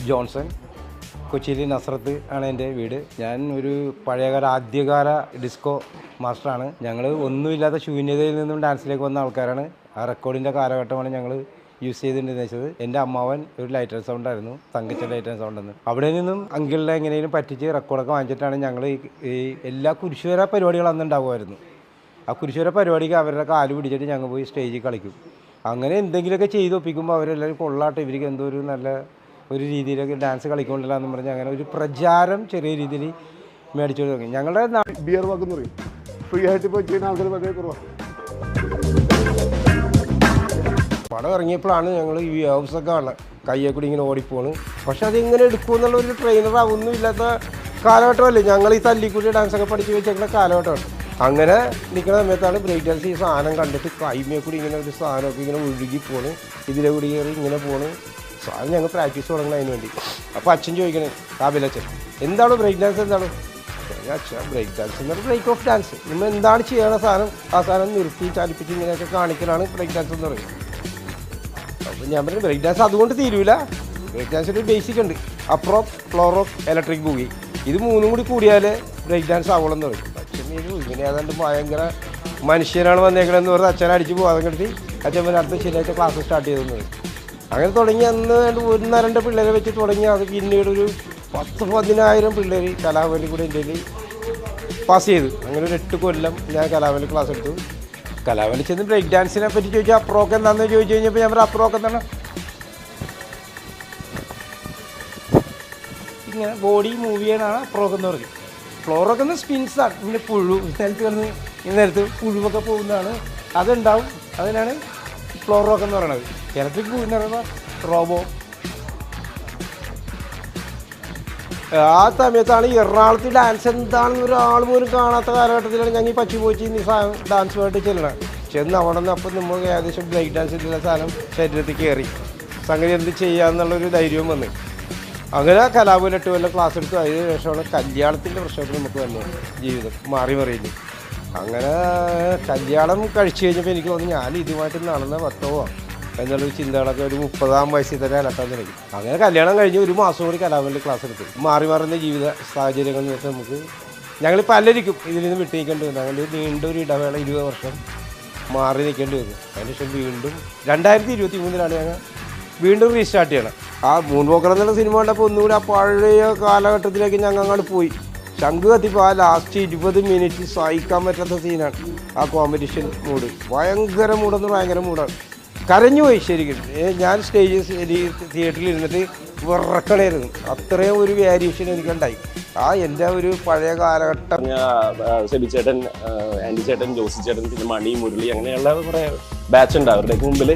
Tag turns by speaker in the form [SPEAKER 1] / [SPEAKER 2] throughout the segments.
[SPEAKER 1] Johnson, കൊച്ചിയിൽ നസ്രത്ത് ആണ് എൻ്റെ വീട്. ഞാൻ ഒരു പഴയകാല ആദ്യകാല ഡിസ്കോ മാസ്റ്ററാണ്. ഞങ്ങൾ ഒന്നുമില്ലാത്ത ശൂന്യതയിൽ നിന്നും ഡാൻസിലേക്ക് വന്ന ആൾക്കാരാണ്. ആ റെക്കോർഡിൻ്റെ കാലഘട്ടമാണ് ഞങ്ങൾ യൂസ് ചെയ്തിട്ടുണ്ടെന്ന് വെച്ചത്. എൻ്റെ അമ്മാവൻ ഒരു ലൈറ്റ് ആൻഡ് സൗണ്ട് ആയിരുന്നു, തങ്കച്ച ലൈറ്റ് ആൻഡ് സൗണ്ട് എന്ന്. അവിടെ നിന്നും അങ്കിളിനെ എങ്ങനെയും പറ്റിച്ച് റെക്കോർഡൊക്കെ വാങ്ങിച്ചിട്ടാണ് ഞങ്ങൾ ഈ എല്ലാ കുരിശുവര പരിപാടികൾ അന്ന് ഉണ്ടാകുമായിരുന്നു. ആ കുരിശുവര പരിപാടിക്ക് അവരുടെ കാല് പിടിച്ചിട്ട് ഞങ്ങൾ പോയി സ്റ്റേജിൽ കളിക്കും. അങ്ങനെ എന്തെങ്കിലുമൊക്കെ ചെയ്ത് ഒപ്പിക്കുമ്പോൾ അവരെല്ലാവരും കൊള്ളാട്ടെ, ഇവർക്ക് എന്തോ ഒരു നല്ല ഒരു രീതിയിലൊക്കെ ഡാൻസ് കളിക്കൊണ്ടില്ല എന്ന് പറഞ്ഞ് അങ്ങനെ ഒരു പ്രചാരം ചെറിയ രീതിയിൽ മേടിച്ചു തുടങ്ങി. ഞങ്ങളുടെ
[SPEAKER 2] ബിയർ വാക്കെന്ന് പറയും, ഫ്രീ ആയിട്ട് പോയി ചെയ്യുന്ന ആൾക്കാർ വളരെ കുറവാണ്.
[SPEAKER 1] പടം ഇറങ്ങിയപ്പോഴാണ് ഞങ്ങൾ ഈ ഹൗസൊക്കെ കാണുന്നത്, കയ്യെ കൂടി ഇങ്ങനെ ഓടിപ്പോണ്. പക്ഷെ അതിങ്ങനെ എടുക്കുമെന്നുള്ള ഒരു ട്രെയിനർ ഒന്നും ഇല്ലാത്ത കാലഘട്ടമല്ലേ. ഞങ്ങൾ ഈ തല്ലിക്കൂടി ഡാൻസൊക്കെ പഠിച്ച് വെച്ചേക്കുന്ന കാലഘട്ടമാണ്. അങ്ങനെ നിൽക്കുന്ന സമയത്താണ് ബ്രേക്ക് ഡാൻസ് ഈ സാധനം കണ്ടിട്ട് കൈമേ കൂടി ഇങ്ങനെ ഒരു സാധനമൊക്കെ ഇങ്ങനെ ഒഴുകി പോണ്, ഇതിലെ കൂടി കയറി ഇങ്ങനെ പോണ്. സാധനം ഞങ്ങൾ പ്രാക്ടീസ് തുടങ്ങണം അതിന് വേണ്ടി. അപ്പോൾ അച്ഛൻ ചോദിക്കണേ, കാബിലച്ഛൻ, എന്താണ് ബ്രേക്ക് ഡാൻസ്, എന്താണ്? അച്ഛാ, ബ്രേക്ക് ഡാൻസ് എന്നൊരു ബ്രേക്ക് ഓഫ് ഡാൻസ്, നിങ്ങൾ എന്താണ് ചെയ്യണ സാധനം, ആ സാധനം നിർത്തി ചലിപ്പിച്ച് ഇങ്ങനെയൊക്കെ കാണിക്കലാണ് ബ്രേക്ക് ഡാൻസ് എന്ന് പറയുന്നത്. അപ്പോൾ ഞാൻ പറഞ്ഞു ബ്രേക്ക് ഡാൻസ് അതുകൊണ്ട് തീരൂല, ബ്രേക്ക് ഡാൻസിൻ്റെ ഒരു ബേസിക് ഉണ്ട്, അപ്രോപ്പ്, ഫ്ലോറോപ്പ്, ഇലക്ട്രിക് ബൂഗി, ഇത് മൂന്നും കൂടി കൂടിയാൽ ബ്രേക്ക് ഡാൻസ് ആവുള്ളൂ പറയും. അച്ഛൻ ഇങ്ങനെ ഏതാണ്ട് ഭയങ്കര മനുഷ്യനാണ് വന്നേക്കണമെന്ന് പറഞ്ഞ് അച്ഛനെ അടിച്ച് പോകാതെ കിടത്തി അച്ഛൻ പിന്നെ അടുത്ത ശനിയാഴ്ച ക്ലാസ് സ്റ്റാർട്ട് ചെയ്തെന്ന് പറയും. അങ്ങനെ തുടങ്ങി അന്ന് 1-2 പിള്ളേരെ വെച്ച് തുടങ്ങി. അത് പിന്നീട് ഒരു 10,000-15,000 പിള്ളേർ കലാഭവനിൽ കൂടെ എൻ്റെ പാസ് ചെയ്തു. അങ്ങനെ ഒരു 8 കൊല്ലം ഞാൻ കലാഭവനിൽ ക്ലാസ് എടുത്തു. കലാഭവനിൽ ചെന്ന് ബ്രേക്ക് ഡാൻസിനെ പറ്റി ചോദിച്ചാൽ അപ്രോക്ക് എന്താണെന്ന് ചോദിച്ചു കഴിഞ്ഞപ്പോൾ ഞാൻ പറഞ്ഞു അപ്രോക്ക് എന്താണ്, ഇങ്ങനെ ബോഡി മൂവ് ചെയ്യാനാണ് അപ്രോക്ക് എന്ന് പറയും. ഫ്ലോറൊക്കെ ഒന്ന് സ്പിൻസാണ്, ഇങ്ങനെ പുഴു നിലത്ത് കിടന്ന് നേരത്ത് പുഴുവൊക്കെ പോകുന്നതാണ്, അതുണ്ടാവും, അതിനാണ് ഫ്ലോർ റോക്ക് എന്ന് പറയുന്നത്. ഇലക്ട്രിക് ബൂഗി എന്ന് പറയുമ്പോൾ റോബോ. ആ സമയത്താണ് എറണാകുളത്ത് ഡാൻസ് എന്താണെന്ന് ഒരാൾ പോലും കാണാത്ത കാലഘട്ടത്തിലാണ് ഞങ്ങൾ ഈ പച്ചപോച്ചി ഡാൻസുമായിട്ട് ചെല്ലണം. ചെന്ന് അവിടെ നിന്ന് അപ്പം നമ്മൾ ഏകദേശം ബ്രേക്ക് ഡാൻസിൻ്റെ സാധനം ശരീരത്തിൽ കയറി സംഗതി എന്ത് ചെയ്യാമെന്നുള്ളൊരു ധൈര്യവും വന്ന്. അങ്ങനെ കലാഭവൻ 8 കൊല്ലം ക്ലാസ് എടുത്തു. അതിന് ശേഷമാണ് കല്യാണത്തിൻ്റെ പ്രശ്നത്തിൽ നമുക്ക് വന്നത്, ജീവിതം മാറി മറിയില്ല. അങ്ങനെ കല്യാണം കഴിച്ചു കഴിഞ്ഞപ്പോൾ എനിക്ക് തോന്നി ഞാൻ ഇതുമായിട്ട് നടന്ന പത്തവോ എന്നുള്ളൊരു ചിന്തകളൊക്കെ ഒരു 30-ആം വയസ്സിൽ തന്നെ അലട്ടാൻ തുടങ്ങി. അങ്ങനെ കല്യാണം കഴിഞ്ഞ് 1 മാസം കൂടി കലാഭവനിൽ ക്ലാസ് എടുത്തു. മാറി മാറുന്ന ജീവിത സാഹചര്യങ്ങൾ വെച്ചാൽ നമുക്ക് ഞങ്ങൾ പലരിക്കും ഇതിൽ നിന്ന് വിട്ടു നിൽക്കേണ്ടി വന്നു. അങ്ങനെ നീണ്ടൊരു ഇടവേള 20 വർഷം മാറി നിൽക്കേണ്ടി വന്നു. അതിനുശേഷം വീണ്ടും 2023 ഞങ്ങൾ വീണ്ടും റീസ്റ്റാർട്ട് ചെയ്യണം. ആ മൂൺ വോക്കർ എന്നുള്ള സിനിമ കണ്ടപ്പോൾ ഒന്നുകൂടി ആ പഴയ കാലഘട്ടത്തിലേക്ക് ഞങ്ങൾ അങ്ങോട്ട് പോയി. ശംഖ് കത്തിപ്പോൾ ആ ലാസ്റ്റ് 20 മിനിറ്റ് സഹിക്കാൻ പറ്റാത്ത സീനാണ്. ആ കോമ്പറ്റീഷൻ മൂഡ് ഭയങ്കര മൂടെന്ന് ഭയങ്കര മൂടാണ്. കരഞ്ഞു പോയി ശരിക്കും. ഞാൻ തിയേറ്ററിൽ ഇരുന്നിട്ട് വിറക്കണമായിരുന്നു. അത്രയും ഒരു വേരിയേഷൻ എനിക്കുണ്ടായി. ആ എൻ്റെ ഒരു പഴയ കാലഘട്ടം.
[SPEAKER 3] സെബി ചേട്ടൻ, ആൻഡി ചേട്ടൻ, ജോസി ചേട്ടൻ, പിന്നെ മണി, മുരളി, അങ്ങനെയുള്ള കുറേ ബാച്ച് ഉണ്ട്. അവരുടെ മുമ്പിൽ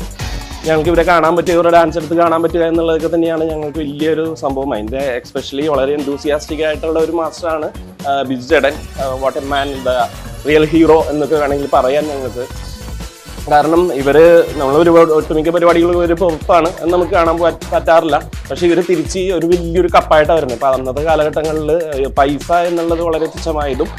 [SPEAKER 3] ഞങ്ങൾക്ക് ഇവിടെ കാണാൻ പറ്റുക, ഇവരുടെ ഡാൻസ് എടുത്ത് കാണാൻ പറ്റുക എന്നുള്ളതൊക്കെ തന്നെയാണ് ഞങ്ങൾക്ക് വലിയൊരു സംഭവം. അതിൻ്റെ എക്സ്പെഷ്യലി വളരെ എന്തൂസിയാസ്റ്റിക് ആയിട്ടുള്ള ഒരു മാസ്റ്ററാണ് ബിജു ചേട്ടൻ. What a man, the real hero എന്നൊക്കെ വേണമെങ്കിൽ പറയാൻ ഞങ്ങൾക്ക്. കാരണം നമ്മളൊരു ഒട്ടുമിക്ക പരിപാടികൾ ഒരു പുറത്താണ് എന്ന് നമുക്ക് കാണാൻ പറ്റാറില്ല. പക്ഷെ ഇവർ തിരിച്ച് ഒരു വലിയൊരു കപ്പായിട്ടാണ് വരുന്നത്. ഇപ്പം അന്നത്തെ കാലഘട്ടങ്ങളിൽ പൈസ എന്നുള്ളത് വളരെ തുച്ഛമായതും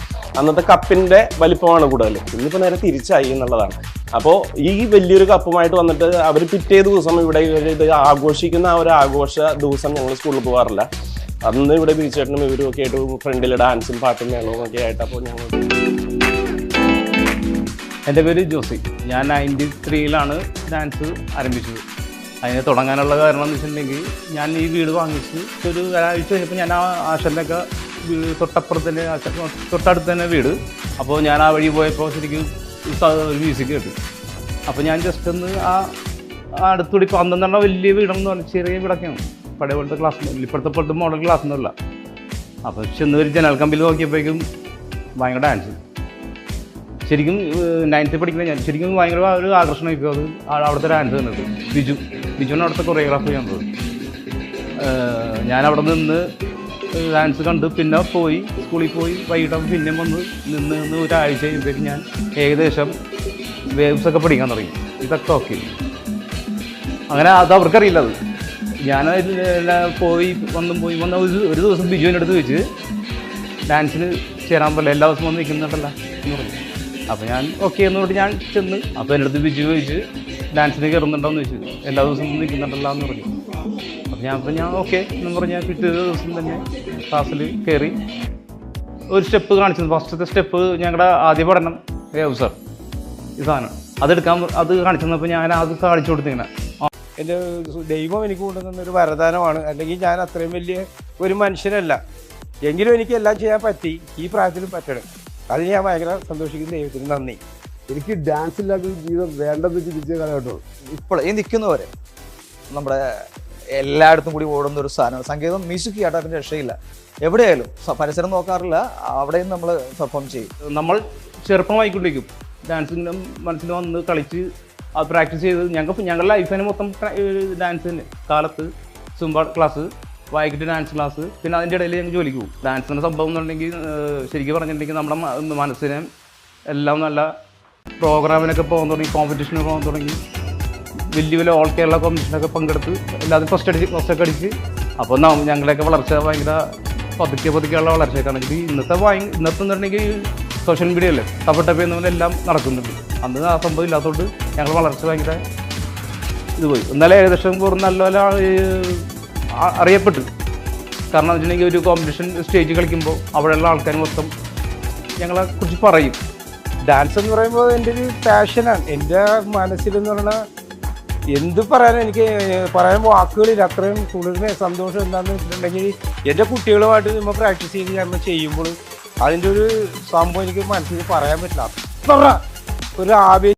[SPEAKER 3] അന്നത്തെ കപ്പിൻ്റെ വലിപ്പമാണ് കൂടുതൽ. ഇന്നിപ്പോൾ നേരെ തിരിച്ചായി എന്നുള്ളതാണ്. അപ്പോൾ ഈ വലിയൊരു കപ്പുമായിട്ട് വന്നിട്ട് അവർ പിറ്റേ ദിവസം ഇവിടെ ഇത് ആഘോഷിക്കുന്ന ആ ഒരു ആഘോഷ ദിവസം ഞങ്ങൾ സ്കൂളിൽ പോകാറില്ല. അന്ന് ഇവിടെ ബീച്ചേട്ടനും ഇവരും ഒക്കെ ആയിട്ട് ഫ്രണ്ടിൽ ഡാൻസും പാട്ടും മേളവും ഒക്കെ ആയിട്ട്. അപ്പോൾ ഞങ്ങൾ
[SPEAKER 4] എൻ്റെ പേര് ജോസി. ഞാൻ 93-ലാണ് ഡാൻസ് ആരംഭിച്ചത്. അതിന് തുടങ്ങാനുള്ള കാരണം എന്ന് വെച്ചിട്ടുണ്ടെങ്കിൽ ഞാൻ ഈ വീട് വാങ്ങിച്ച് ഒരു ഒരാഴ്ച കഴിഞ്ഞപ്പോൾ ഞാൻ ആ ആശാനൊക്കെ തൊട്ടപ്പുറത്ത് തന്നെ തൊട്ടടുത്ത് തന്നെ വീട്. അപ്പോൾ ഞാൻ ആ വഴി പോയപ്പോൾ ശരിക്കും ഒരു മ്യൂസിക് കേട്ടു. അപ്പോൾ ഞാൻ ജസ്റ്റ് ഒന്ന് ആ അടുത്തുകൂടി ഇപ്പോൾ അന്നെന്ന് വലിയ വീടെന്ന് പറഞ്ഞാൽ ചെറിയ വീടൊക്കെയാണ്, പഴയ പോലത്തെ ക്ലാസ്, ഇപ്പോഴത്തെ പോലത്തെ മോഡൽ ക്ലാസ് ഒന്നുമില്ല. അപ്പോൾ ചെന്ന് ഒരു ജനൽ കമ്പിൽ നോക്കിയപ്പോഴേക്കും ഭയങ്കര ഡാൻസ്. ശരിക്കും 9th പഠിക്കുന്ന ഞാൻ ശരിക്കും ഭയങ്കര ഒരു ആകർഷണമായിരിക്കും അത് അവിടുത്തെ ഡാൻസ് കണ്ടിട്ട്. ബിജുവിന് അവിടുത്തെ കൊറിയോഗ്രാഫി ചെയ്യുന്നത്. ഞാൻ അവിടെ നിന്ന് ഡാൻസ് കണ്ട് പിന്നെ പോയി സ്കൂളിൽ പോയി വൈകിട്ട് പിന്നെ വന്ന് നിന്ന് ഒരാഴ്ച കഴിയുമ്പോഴേക്കും ഞാൻ ഏകദേശം വേവ്സൊക്കെ പഠിക്കാൻ തുടങ്ങി. ഇതൊക്കെ ഓക്കെ. അങ്ങനെ അത് അവർക്കറിയില്ല. അത് ഞാൻ പോയി വന്ന ഒരു ദിവസം ബിജുവിൻ്റെ അടുത്ത് വെച്ച് ഡാൻസിന് ചേരാൻ പറ്റില്ല, എല്ലാ ദിവസവും വന്ന് നിൽക്കുന്നുണ്ടല്ല എന്ന് പറഞ്ഞു. അപ്പോൾ ഞാൻ ഓക്കെ എന്ന് പറഞ്ഞിട്ട് ഞാൻ ചെന്ന്. അപ്പോൾ എൻ്റെ അടുത്ത് ബിജു ചോദിച്ച് ഡാൻസിന് കയറുന്നുണ്ടോയെന്ന് ചോദിച്ചു. എല്ലാ ദിവസവും നിൽക്കുന്നുണ്ടല്ലോ എന്ന് പറഞ്ഞു. അപ്പോൾ ഞാൻ ഓക്കെ എന്ന് പറഞ്ഞാൽ പിറ്റേ ദിവസം തന്നെ ക്ലാസ്സിൽ കയറി ഒരു സ്റ്റെപ്പ് കാണിച്ചു. ഫസ്റ്റത്തെ സ്റ്റെപ്പ് ഞങ്ങളുടെ ആദ്യ പഠനം സർ ഈ സാധനം അത് കാണിച്ചു തന്നപ്പോൾ ഞാൻ അത് കാണിച്ചു കൊടുത്തിങ്ങനെ.
[SPEAKER 1] എൻ്റെ ദൈവം എനിക്ക് കൊണ്ടുവന്നൊരു വരദാനമാണ്. അല്ലെങ്കിൽ ഞാൻ അത്രയും വലിയ ഒരു മനുഷ്യനല്ല. എങ്കിലും എനിക്ക് എല്ലാം ചെയ്യാൻ പറ്റി, ഈ പ്രായത്തിലും പറ്റണം. അതിന് ഞാൻ ഭയങ്കര സന്തോഷിക്കുന്ന ദൈവത്തിന് നന്ദി.
[SPEAKER 2] എനിക്ക് ഡാൻസ് ഇല്ലാത്ത ജീവിതം വേണ്ടെന്ന് ചിന്തിച്ച കാലഘട്ടമാണ്.
[SPEAKER 5] ഇപ്പോൾ ഈ നിൽക്കുന്നവരെ നമ്മുടെ എല്ലായിടത്തും കൂടി ഓടുന്ന ഒരു സാധനമാണ് സംഗീതം. മ്യൂസിക് കേട്ടാൽ അതിൻ്റെ രക്ഷയില്ല. എവിടെയായാലും പരിസരം നോക്കാറില്ല, അവിടെയും നമ്മൾ പെർഫോം ചെയ്യും.
[SPEAKER 4] നമ്മൾ ചെറുപ്പമായിക്കൊണ്ടിരിക്കും ഡാൻസിൻ്റെ മനസ്സിൽ വന്ന് കളിച്ച് അത് പ്രാക്ടീസ് ചെയ്ത് ഞങ്ങളുടെ ലൈഫിന് മൊത്തം ഡാൻസ് തന്നെ. കാലത്ത് സുംബ ക്ലാസ്, വൈകിട്ട് ഡാൻസ് ക്ലാസ്, പിന്നെ അതിൻ്റെ ഇടയിൽ ഞങ്ങൾ ജോലിക്ക് പോകും. ഡാൻസിൻ്റെ സംഭവം എന്നുണ്ടെങ്കിൽ ശരിക്കും പറഞ്ഞിട്ടുണ്ടെങ്കിൽ നമ്മുടെ മനസ്സിനെ എല്ലാം നല്ല പ്രോഗ്രാമിനൊക്കെ പോകാൻ തുടങ്ങി, കോമ്പറ്റീഷനൊക്കെ പോകാൻ തുടങ്ങി. വലിയ വലിയ ഓൾ കേരള കോമ്പറ്റീഷനൊക്കെ പങ്കെടുത്ത് എല്ലാവരും ഫസ്റ്റൊക്കെ അടിച്ച്. അപ്പോൾ ഞങ്ങളുടെയൊക്കെ വളർച്ച ഭയങ്കര പതുക്കെയുള്ള വളർച്ചയൊക്കെയാണെങ്കിൽ ഇന്നത്തെ എന്നുണ്ടെങ്കിൽ സോഷ്യൽ മീഡിയയല്ലേ ടപ്പ് എന്ന പോലെ എല്ലാം നടക്കുന്നുണ്ട്. അന്ന് ആ സംഭവം ഇല്ലാത്തതുകൊണ്ട് ഞങ്ങൾ വളർച്ച ഭയങ്കര ഇത് പോയി. എന്നാലും ഏകദേശം നല്ല അറിയപ്പെട്ടു. കാരണം എന്ന് വെച്ചിട്ടുണ്ടെങ്കിൽ ഒരു കോമ്പറ്റീഷൻ സ്റ്റേജ് കളിക്കുമ്പോൾ അവിടെയുള്ള ആൾക്കാർ മൊത്തം ഞങ്ങളെ കുറിച്ച് പറയും.
[SPEAKER 1] ഡാൻസ് എന്ന് പറയുമ്പോൾ എൻ്റെ ഒരു പാഷനാണ്. എൻ്റെ മനസ്സിലെന്ന് പറഞ്ഞാൽ എന്ത് പറയാനും എനിക്ക് പറയാൻ വാക്കുകളില്ല. അത്രയും കൂടുതൽ സന്തോഷം എന്താണെന്ന് വെച്ചിട്ടുണ്ടെങ്കിൽ എൻ്റെ കുട്ടികളുമായിട്ട് നമ്മൾ പ്രാക്ടീസ് ചെയ്ത് നമ്മൾ ചെയ്യുമ്പോൾ അതിൻ്റെ ഒരു സംഭവം എനിക്ക് മനസ്സിൽ പറയാൻ പറ്റില്ല. അത്ര ഒരു ആവേശം